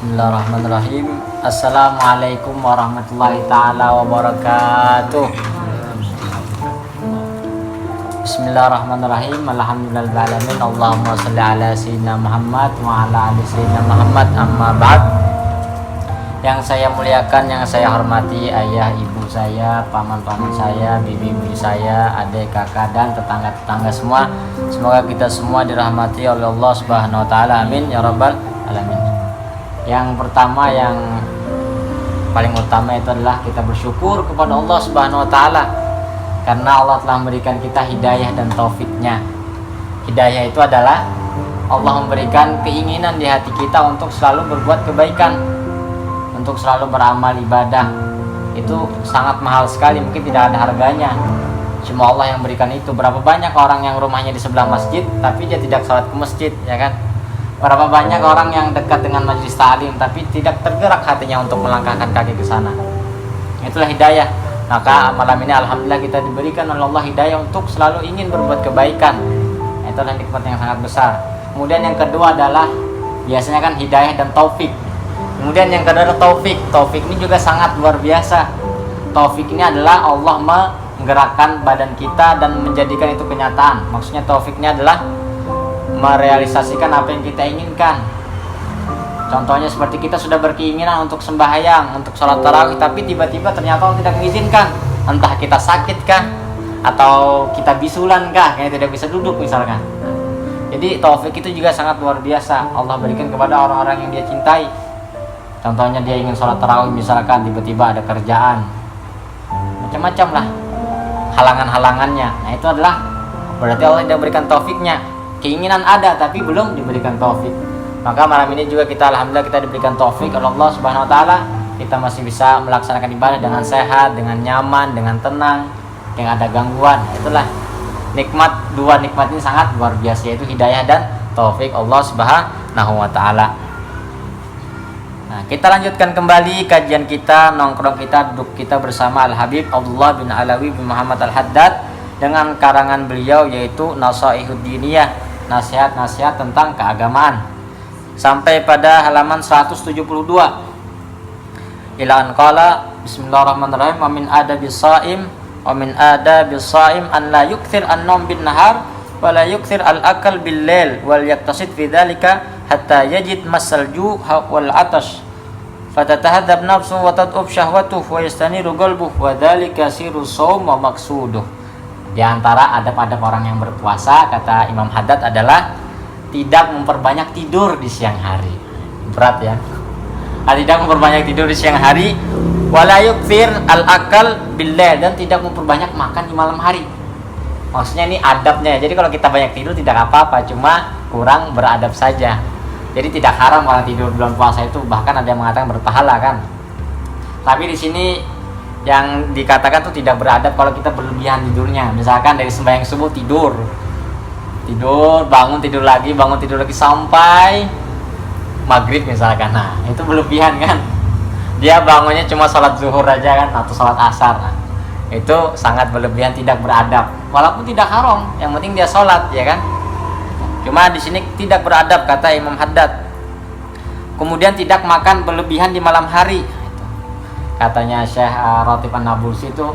Bismillahirrahmanirrahim. Assalamualaikum warahmatullahi ta'ala wabarakatuh. Bismillahirrahmanirrahim. Alhamdulillahirrahmanirrahim. Allahumma salli ala sayyidina Muhammad wa ala ali sayyidina Muhammad, amma ba'd. Yang saya muliakan, yang saya hormati ayah, ibu saya, paman-paman saya, bibi-bibi saya, adik, kakak, dan tetangga-tetangga semua. Semoga kita semua dirahmati oleh Allah Subhanahu wa taala. Amin ya rabbal alamin. Yang pertama, yang paling utama itu adalah kita bersyukur kepada Allah Subhanahu wa taala karena Allah telah memberikan kita hidayah dan taufiknya. Hidayah itu adalah Allah memberikan keinginan di hati kita untuk selalu berbuat kebaikan, untuk selalu beramal ibadah. Itu sangat mahal sekali, mungkin tidak ada harganya. Cuma Allah yang berikan itu. Berapa banyak orang yang rumahnya di sebelah masjid tapi dia tidak sholat ke masjid, ya kan? Berapa banyak orang yang dekat dengan majelis ta'lim tapi tidak tergerak hatinya untuk melangkahkan kaki ke sana. Itulah hidayah. Maka malam ini alhamdulillah kita diberikan oleh Allah hidayah untuk selalu ingin berbuat kebaikan. Itulah nikmat yang sangat besar. Kemudian yang kedua adalah biasanya kan hidayah dan taufik. Kemudian yang kedua adalah taufik. Taufik ini juga sangat luar biasa. Taufik ini adalah Allah menggerakkan badan kita dan menjadikan itu kenyataan. Maksudnya taufik ini adalah merealisasikan apa yang kita inginkan. Contohnya seperti kita sudah berkeinginan untuk sembahyang, untuk sholat tarawih, tapi tiba-tiba ternyata Allah tidak mengizinkan. Entah kita sakit kah, atau kita bisulan kah, kayak tidak bisa duduk misalkan. Jadi taufik itu juga sangat luar biasa. Allah berikan kepada orang-orang yang dia cintai. Contohnya dia ingin sholat tarawih misalkan, tiba-tiba ada kerjaan, macam-macam lah halangan-halangannya. Nah itu adalah berarti Allah tidak berikan taufiknya. Keinginan ada tapi belum diberikan taufik. Maka malam ini juga kita alhamdulillah kita diberikan taufik oleh Allah Subhanahu wa taala. Kita masih bisa melaksanakan ibadah dengan sehat, dengan nyaman, dengan tenang, yang ada gangguan. Itulah nikmat, dua nikmat ini sangat luar biasa, yaitu hidayah dan taufik Allah Subhanahu wa taala. Nah, kita lanjutkan kembali kajian kita, nongkrong kita, duduk kita bersama Al-Habib Abdullah bin Alawi bin Muhammad Al-Haddad dengan karangan beliau yaitu Nasaihud Diniyah, nasihat-nasihat tentang keagamaan, sampai pada halaman 172. Ilan qala bismillahirrahmanirrahim wa min adabis shaim wa min adabis shaim an la yukthir an-nawm bin nahar wa la yukthir al-akal bil lail wal yaktasid fi dzalika hatta yajid masal ju' wal atash fatatahadzab nafsu wa tad'ub syahwatuhu wa yastaniru qalbuhu wa dzalika siru shaum wa maqsuduh. Di antara adab-adab orang yang berpuasa, kata Imam Haddad, adalah tidak memperbanyak tidur di siang hari. Berat ya. Tidak memperbanyak tidur di siang hari, wala yukthir al-akal bil-lail, dan tidak memperbanyak makan di malam hari. Maksudnya ini adabnya. Jadi kalau kita banyak tidur tidak apa-apa, cuma kurang beradab saja. Jadi tidak haram kalau tidur bulan puasa itu, bahkan ada yang mengatakan berpahala kan. Tapi di sini yang dikatakan tuh tidak beradab kalau kita berlebihan tidurnya. Misalkan dari sembahyang subuh tidur, bangun tidur lagi sampai maghrib misalkan. Nah itu berlebihan kan. Dia bangunnya cuma sholat zuhur aja kan, atau sholat asar. Nah, itu sangat berlebihan, tidak beradab. Walaupun tidak haram, yang penting dia sholat, ya kan. Cuma di sini tidak beradab, kata Imam Haddad. Kemudian tidak makan berlebihan di malam hari. Katanya Syekh Ratib An-Nabulsi itu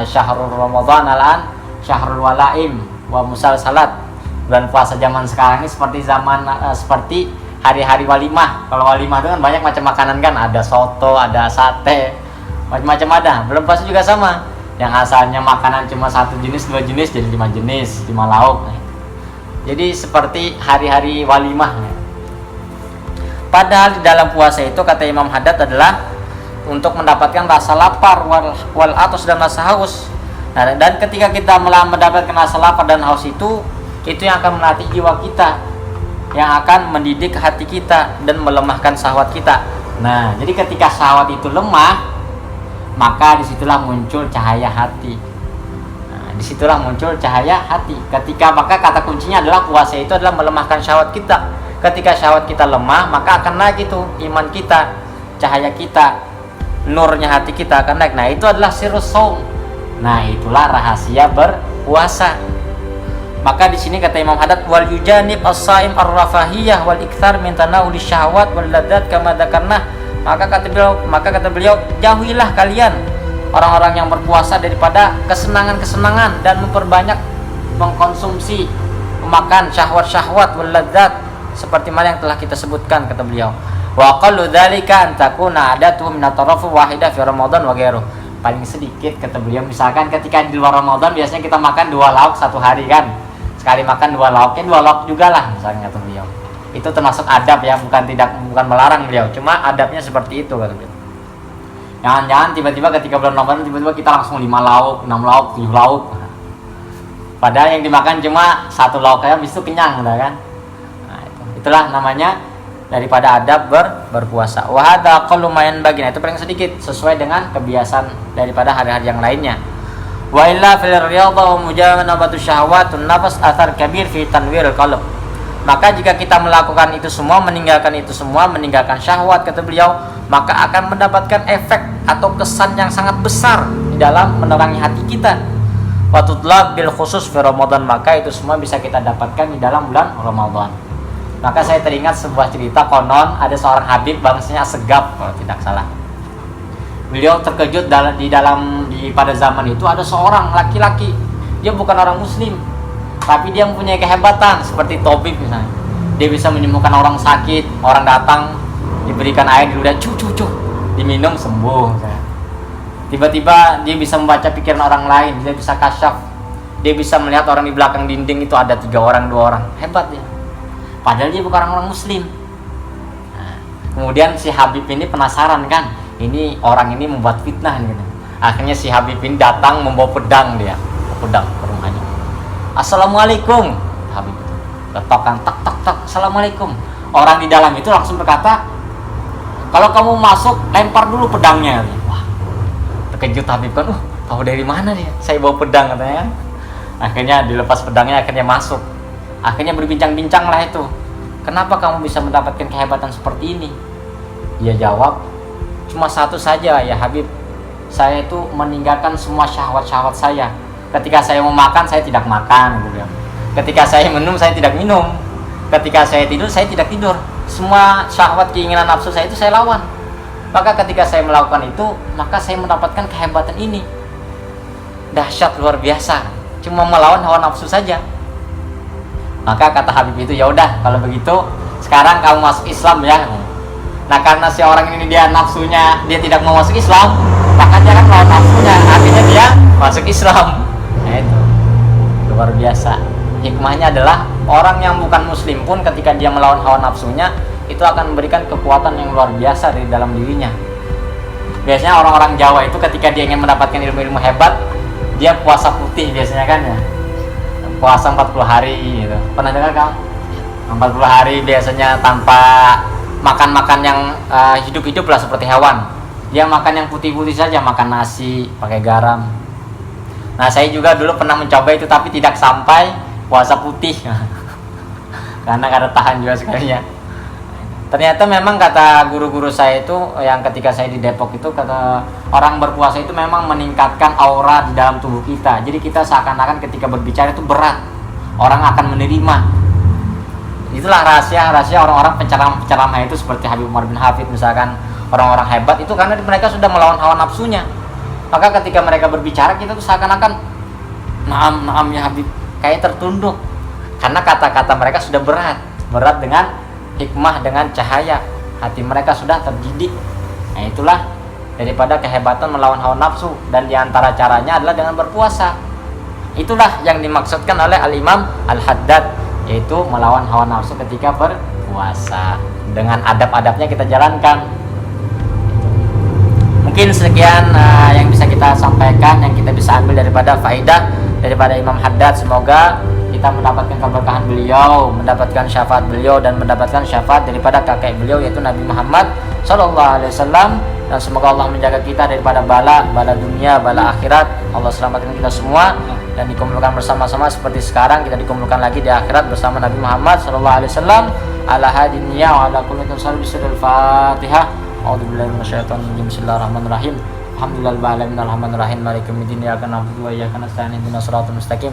syahrul Ramadan al-an syahrul walaim wa musalsalat. Bulan puasa zaman sekarang ini seperti zaman seperti hari-hari walimah. Kalau walimah itu kan banyak macam makanan kan, ada soto, ada sate, macam-macam ada. Bulan puasa juga sama. Yang asalnya makanan cuma satu jenis, dua jenis jadi 5 jenis, 5 lauk. Jadi seperti hari-hari walimah. Padahal di dalam puasa itu, kata Imam Haddad, adalah untuk mendapatkan rasa lapar wal atas dan rasa haus. Nah, dan ketika kita mendapatkan rasa lapar dan haus itu yang akan melatih jiwa kita, yang akan mendidik hati kita dan melemahkan syahwat kita. Nah, jadi ketika syahwat itu lemah, maka disitulah muncul cahaya hati. Maka kata kuncinya adalah puasa itu adalah melemahkan syahwat kita. Ketika syahwat kita lemah, maka akan naik itu iman kita, cahaya kita, nurnya hati kita akan naik. Nah itu adalah sirrus shaum. Nah itulah rahasia berpuasa. Maka di sini kata Imam Haddad, wal yujanib as-saim ar-rafahiyah wal iktsar min tanawuli syahwat wal ladzat kama dzakarna. Maka kata beliau, jauhilah kalian orang-orang yang berpuasa daripada kesenangan-kesenangan dan memperbanyak mengkonsumsi, memakan syahwat-syahwat wal ladzat seperti mana yang telah kita sebutkan, kata beliau. Wa qallu dzalika an takuna adatu min at-tarafu wahidah fi Ramadan wa ghairuh. Paling sedikit kata beliau, misalkan ketika di luar Ramadan biasanya kita makan 2 lauk satu hari kan. Sekali makan 2 lauknya 2 lauk juga lah misalnya, kata beliau. Itu termasuk adab ya, bukan melarang beliau, cuma adabnya seperti itu, kata beliau. Jangan-jangan tiba-tiba ketika bulan Ramadan tiba-tiba kita langsung 5 lauk, 6 lauk, 7 lauk. Padahal yang dimakan cuma 1 lauk kayak habis itu kenyang kan. Nah, itulah namanya daripada adab berpuasa. Wa hadza qallu ma yanbaghi, itu paling sedikit sesuai dengan kebiasaan daripada hari-hari yang lainnya. Wa illa fil riyadha wa mujanabatu syahwatun nafs athar kabir fi tanwiril qalb. Maka jika kita melakukan itu semua, meninggalkan syahwat, kata beliau, maka akan mendapatkan efek atau kesan yang sangat besar di dalam menerangi hati kita. Wa tutlab bil khusus fi Ramadan, maka itu semua bisa kita dapatkan di dalam bulan Ramadan. Maka saya teringat sebuah cerita, konon ada seorang habib bangsanya Segaf kalau tidak salah. Beliau terkejut pada zaman itu ada seorang laki-laki, dia bukan orang muslim, tapi dia mempunyai kehebatan seperti tabib misalnya. Dia bisa menyembuhkan orang sakit, orang datang diberikan air di ludah, diminum sembuh. Tiba-tiba dia bisa membaca pikiran orang lain, dia bisa kasyaf, dia bisa melihat orang di belakang dinding itu ada 3 orang, 2 orang, hebat dia. Padahal dia bukan orang muslim. Nah, kemudian si Habib ini penasaran kan, ini orang ini membuat fitnah gitu. Akhirnya si Habib ini datang membawa pedang ke rumahnya. Assalamualaikum, Habib itu letakkan tak, assalamualaikum. Orang di dalam itu langsung berkata, kalau kamu masuk lempar dulu pedangnya. Wah, terkejut Habib kan, tahu dari mana dia? Saya bawa pedang katanya kan. Akhirnya dilepas pedangnya, akhirnya masuk. Akhirnya berbincang-bincang lah itu, kenapa kamu bisa mendapatkan kehebatan seperti ini? Dia jawab, cuma satu saja ya Habib, saya itu meninggalkan semua syahwat-syahwat saya. Ketika saya mau makan, saya tidak makan gitu. Ketika saya minum, saya tidak minum. Ketika saya tidur, saya tidak tidur. Semua syahwat, keinginan nafsu saya itu saya lawan. Maka ketika saya melakukan itu, maka saya mendapatkan kehebatan ini. Dahsyat, luar biasa. Cuma melawan hawa nafsu saja. Maka kata Habib itu, ya udah kalau begitu sekarang kamu masuk Islam ya. Nah karena si orang ini dia nafsunya, dia tidak mau masuk Islam, maka dia kan melawan nafsunya, akhirnya dia masuk Islam. Nah itu luar biasa. Hikmahnya adalah orang yang bukan muslim pun ketika dia melawan hawa nafsunya, itu akan memberikan kekuatan yang luar biasa dari dalam dirinya. Biasanya orang-orang Jawa itu ketika dia ingin mendapatkan ilmu-ilmu hebat, dia puasa putih biasanya kan ya, puasa 40 hari gitu. Pernah dengar kamu? 40 hari biasanya tanpa makan-makan yang hidup-hidup lah seperti hewan. Dia makan yang putih-putih saja, makan nasi pakai garam. Nah saya juga dulu pernah mencoba itu, tapi tidak sampai puasa putih karena kada tahan juga sekalinya. Ternyata memang kata guru-guru saya itu, yang ketika saya di Depok itu, kata orang berpuasa itu memang meningkatkan aura di dalam tubuh kita. Jadi kita seakan-akan ketika berbicara itu berat, orang akan menerima. Itulah rahasia orang-orang penceramah itu seperti Habib Umar bin Hafid misalkan, orang-orang hebat itu karena mereka sudah melawan hawa nafsunya. Maka ketika mereka berbicara, kita tuh seakan-akan naam ya Habib, kayak tertunduk karena kata-kata mereka sudah berat dengan hikmah, dengan cahaya hati mereka sudah terdidik. Nah itulah daripada kehebatan melawan hawa nafsu, dan diantara caranya adalah dengan berpuasa. Itulah yang dimaksudkan oleh Al-Imam Al-Haddad, yaitu melawan hawa nafsu ketika berpuasa. Dengan adab-adabnya kita jalankan. Mungkin sekian yang bisa kita sampaikan, yang kita bisa ambil daripada faidah daripada Imam Haddad. Semoga kita mendapatkan keberkahan beliau, mendapatkan syafaat beliau, dan mendapatkan syafaat daripada kakek beliau yaitu Nabi Muhammad SAW. Dan semoga Allah menjaga kita daripada bala dunia, bala akhirat. Allah selamatkan kita semua dan dikumpulkan bersama-sama seperti sekarang kita dikumpulkan lagi di akhirat bersama Nabi Muhammad SAW. Ala hadiniya wa ala kulli surul Fatihah. A'udzubillahi minasyaitonir rajim. Bismillahirrahmanirrahim. Alhamdulillahirabbil alamin arrahmanirrahim maliki yaumiddin iyyaka na'budu wa iyyaka nasta'in ihdinas siratal mustaqim.